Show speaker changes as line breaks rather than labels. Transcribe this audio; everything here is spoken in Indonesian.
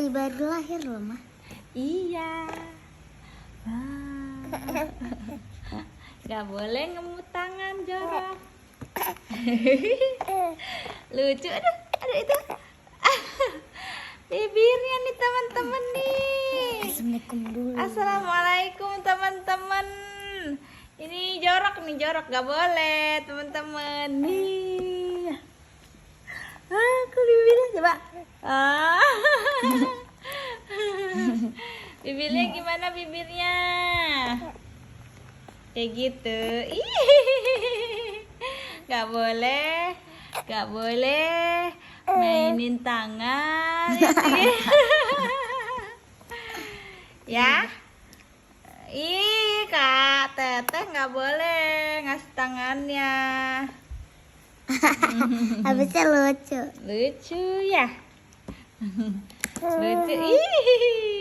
Baru lahir loh, Ma.
Iya. Gak boleh ngemut tangan, jorok. Lucu, aduh itu. Bibirnya nih teman-teman nih.
Assalamualaikum dulu.
Assalamualaikum teman-teman. Ini jorok nih, jorok gak boleh teman-teman nih. Aku bibirnya coba. Bibirnya gimana bibirnya? Kayak gitu. Gak boleh, gak boleh mainin tangan. Ya. Ih, Kak Teteh nggak boleh ngasih tangannya.
Habisnya lucu.
Lucu ya. Lucu. Ih.